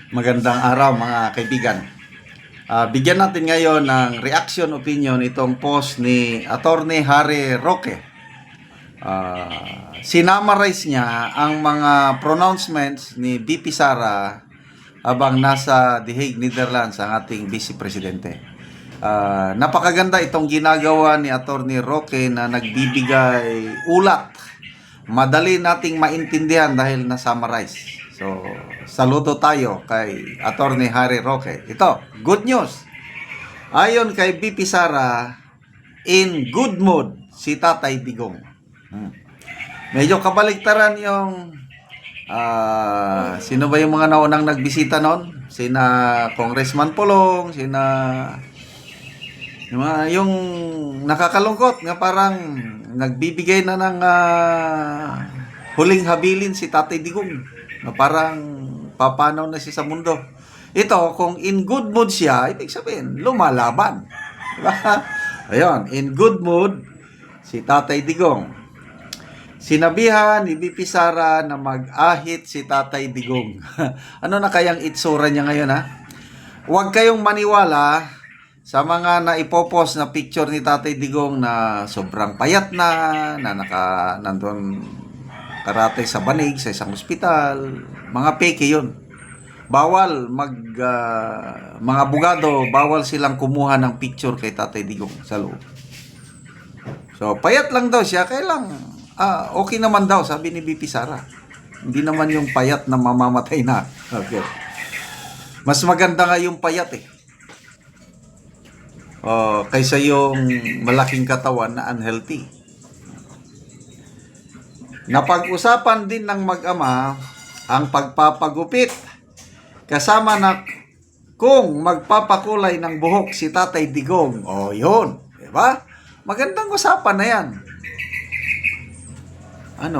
Magandang araw mga kaibigan. Bigyan natin ngayon ng reaction opinion itong post ni Attorney Harry Roque. Sinamarize niya ang mga pronouncements ni VP Sara habang nasa The Hague, Netherlands ang ating Vice Presidente. Napakaganda itong ginagawa ni Attorney Roque na nagbibigay ulat. Madali nating maintindihan dahil na-summarize. So, saludo tayo kay Attorney Harry Roque. Ito, good news. Ayon kay VP Sara, in good mood si Tatay Digong. Medyo kabaliktaran yung sino ba yung mga naunang nagbisita noon? Sina Congressman Pulong, yung nakakalungkot nga parang nagbibigay na ng huling habilin si Tatay Digong na parang papanaw na siya sa mundo. Ito, kung in good mood siya, ibig sabihin, lumalaban. Diba? Ayun, in good mood si Tatay Digong. Sinabihan ni VP Sara na mag-ahit si Tatay Digong. Ano na kayang itsura niya ngayon, ha? Huwag kayong maniwala sa mga naipopost na picture ni Tatay Digong na sobrang payat na nandun karate sa banig sa isang ospital. Mga peke yun. Bawal mga abogado, bawal silang kumuha ng picture kay Tatay Digong sa loob. So, payat lang daw siya, kaya lang okay naman daw, sabi ni VP Sara. Hindi naman yung payat na mamamatay na. Okay. Mas maganda nga yung payat kaysa yung malaking katawan na unhealthy. Napag-usapan din ng mag-ama ang pagpapagupit kasama na kung magpapakulay ng buhok si Tatay Digong. Yun. Diba? Magandang usapan na yan.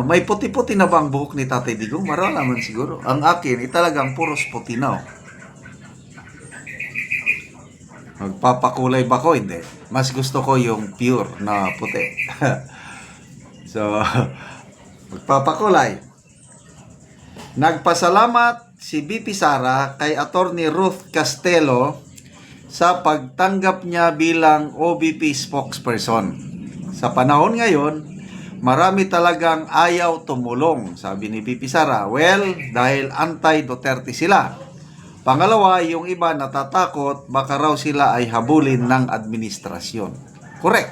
May puti-puti na ba ang buhok ni Tatay Digong? Maralaman siguro. Ang akin, talagang puros puti na. Magpapakulay ba ko? Hindi. Mas gusto ko yung pure na puti. So, magpapakulay. Nagpasalamat si VP Sara kay Attorney Ruth Castelo sa pagtanggap niya bilang OVP spokesperson. Sa panahon ngayon, marami talagang ayaw tumulong, sabi ni VP Sara. Well, dahil anti-Duterte sila. Pangalawa, yung iba natatakot baka raw sila ay habulin ng administrasyon. Correct.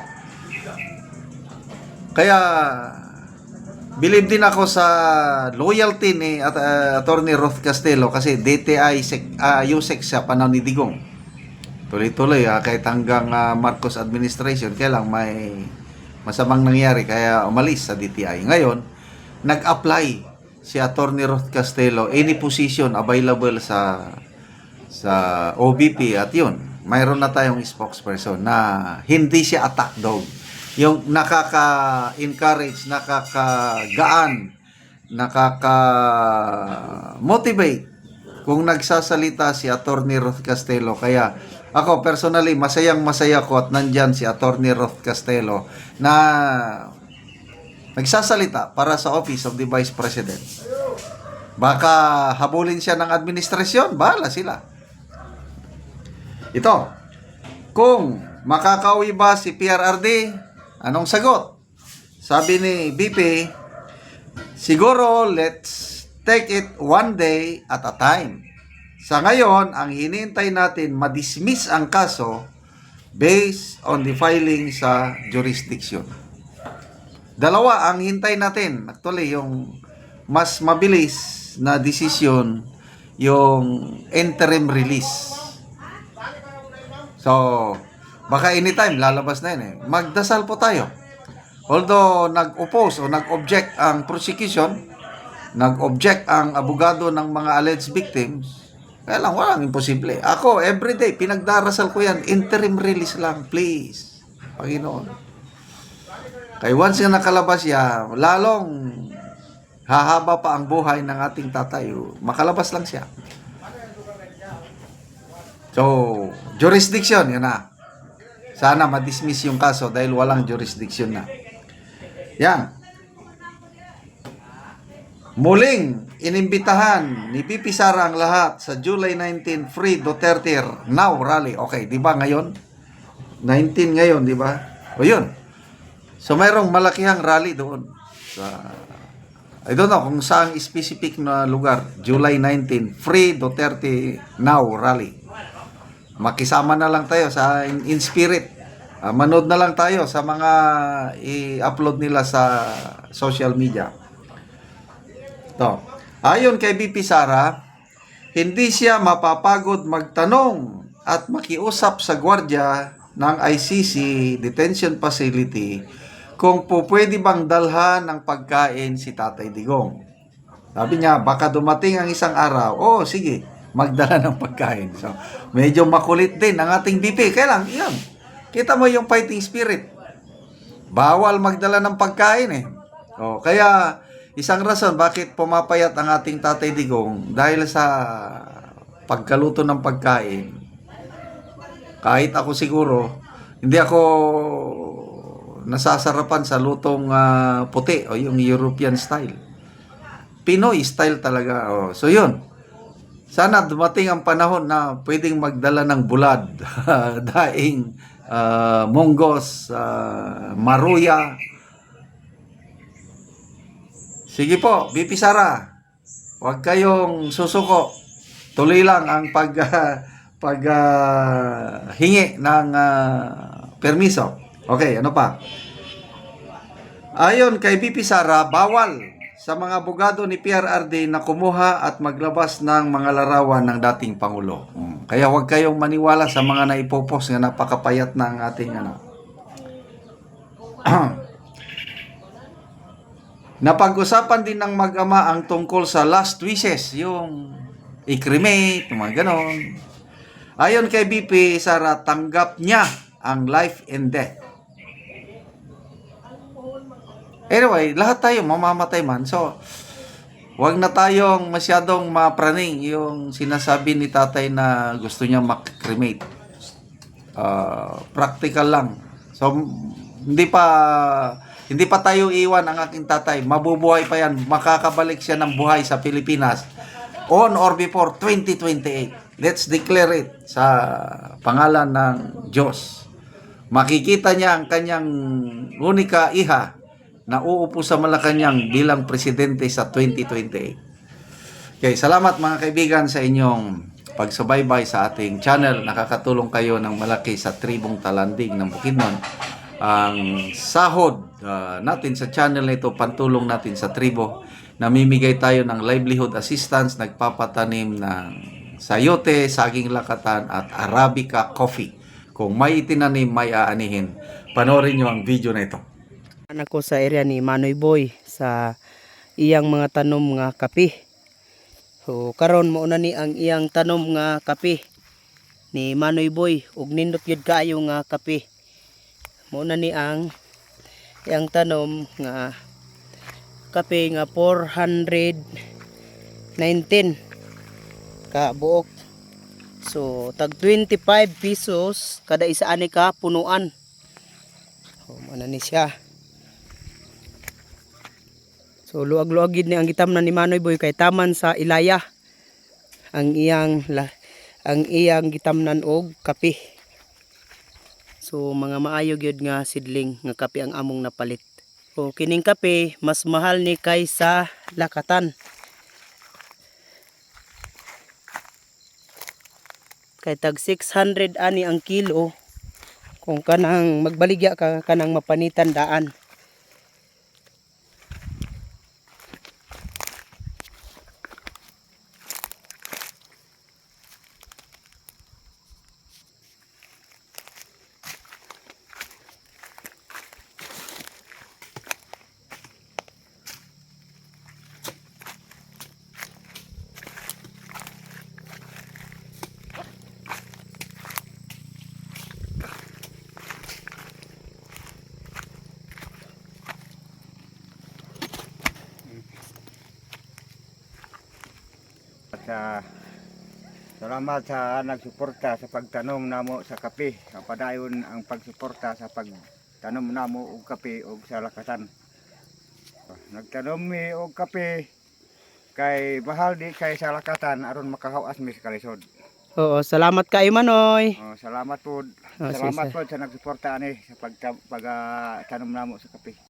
Kaya believe din ako sa loyalty ni Attorney Ruth Castelo kasi DTI USEC siya panahon ni Digong. Tuloy-tuloy kahit hanggang Marcos administration, kaya lang may masamang nangyari kaya umalis sa DTI. Ngayon, nag-apply si Attorney Ruth Castelo, any position available sa OVP, at yun, mayroon na tayong spokesperson na hindi siya attack dog. Yung nakaka-encourage, nakakagaan, nakaka-motivate kung nagsasalita si Attorney Ruth Castelo. Kaya ako personally, masayang-masaya ko at nandyan si Attorney Ruth Castelo na nagsasalita para sa Office of the Vice President. Baka habulin siya ng administrasyon, bahala sila. Ito, kung makakauwi ba si PRRD, anong sagot? Sabi ni BP, siguro let's take it one day at a time. Sa ngayon, ang hinihintay natin madismiss ang kaso based on the filing sa jurisdiction. Dalawa ang hintay natin. Actually, yung mas mabilis na desisyon, yung interim release. So, baka anytime lalabas na yun Magdasal po tayo. Although nag-oppose o nag-object ang prosecution, nag-object ang abogado ng mga alleged victims, kaya lang walang imposible. Ako, everyday, pinagdarasal ko yan, interim release lang, please. Panginoon. Kaya once na nakalabas siya, lalong hahaba pa ang buhay ng ating tatay. Makalabas lang siya. So, jurisdiction, yun na. Sana ma-dismiss yung kaso dahil walang jurisdiction na. Yan. Muling inimbitahan ni BP Sara ang lahat sa July 19 Free Duterte Now Rally. Okay, di ba ngayon? 19 ngayon, di ba? O yun. So mayroong malakihang rally doon. I don't know kung saan specific na lugar. July 19, Free Duterte Now Rally. Makisama na lang tayo sa in spirit. Manood na lang tayo sa mga i-upload nila sa social media. To. Ayon kay BP Sara, hindi siya mapapagod magtanong at makiusap sa gwardiya ng ICC detention facility kung po pwede bang dalhan ng pagkain si Tatay Digong. Sabi niya, baka dumating ang isang araw, sige, magdala ng pagkain. So, medyo makulit din ang ating BP. Kaya lang, yan. Kita mo yung fighting spirit. Bawal magdala ng pagkain eh. Kaya, isang rason bakit pumapayat ang ating Tatay Digong dahil sa pagkaluto ng pagkain. Kahit ako siguro, hindi ako nasasarapan sa lutong puti o yung European style. Pinoy style talaga. So yun. Sana dumating ang panahon na pwedeng magdala ng bulad, daing, munggos, maruya. Sige po, BP Sara. Huwag kayong susuko. Tuloy lang ang hingi ng permiso. Okay, ano pa? Ayon kay BP Sara, bawal sa mga abogado ni PRRD na kumuha at maglabas ng mga larawan ng dating Pangulo. Kaya huwag kayong maniwala sa mga naipopos na napakapayat ng ating Napag-usapan din ng mag-ama ang tungkol sa last wishes, yung i-cremate, yung mga ganon. Ayon kay BP Sara, tanggap niya ang life and death. Anyway, lahat tayo mamamatay man. So, wag na tayong masyadong mapraning yung sinasabi ni tatay na gusto niya mak-cremate. Practical lang. So, hindi pa tayo iwan ang aking tatay. Mabubuhay pa yan. Makakabalik siya ng buhay sa Pilipinas on or before 2028. Let's declare it sa pangalan ng Diyos. Makikita niya ang kanyang unika iha na uupo sa Malacanang bilang presidente sa 2028. Okay, salamat mga kaibigan sa inyong pagsubaybay sa ating channel. Nakakatulong kayo ng malaki sa tribong Talandig ng Bukidnon. Ang sahod natin sa channel na ito, pantulong natin sa tribo. Namimigay tayo ng livelihood assistance, nagpapatanim ng sayote, saging lakatan at Arabica coffee. Kung may itinanim, may aanihin. Panoorin nyo ang video na ito. Ako sa area ni Manoy Boy sa iyang mga tanom nga kape. So karon mo na ni ang iyang tanom nga kape ni Manoy Boy ug nindot gyud kaayo nga kape. Mo na ni ang iyang tanom nga kape nga 419 ka buok. So tag 25 pesos kada isa ani ka punuan. So mo na ni siya. So luag-luag gid ni ang gitamnan ni Manoy Boy kay taman sa Ilaya ang iyang gitamnan og kape. So mga maayo gyud nga sidling nga kape ang among napalit. So kining kape mas mahal ni kaysa lakatan. Kay tag 600 ani ang kilo kung kanang magbaligya ka kanang mapanitan daan. Salamat sa nagsuporta sa pagtanom namo sa kape. Padayon ang pagsuporta sa pagtanom namo og kape og sa lakatan. Nagtanom mi og kape Kay mahal di kay sa lakatan aron makahawas mi sa kalisod. Oo, salamat kayo Manoy. Salamat po. Oh, Salamat sige, po sa nagsuporta ani sa tanom namo sa kape.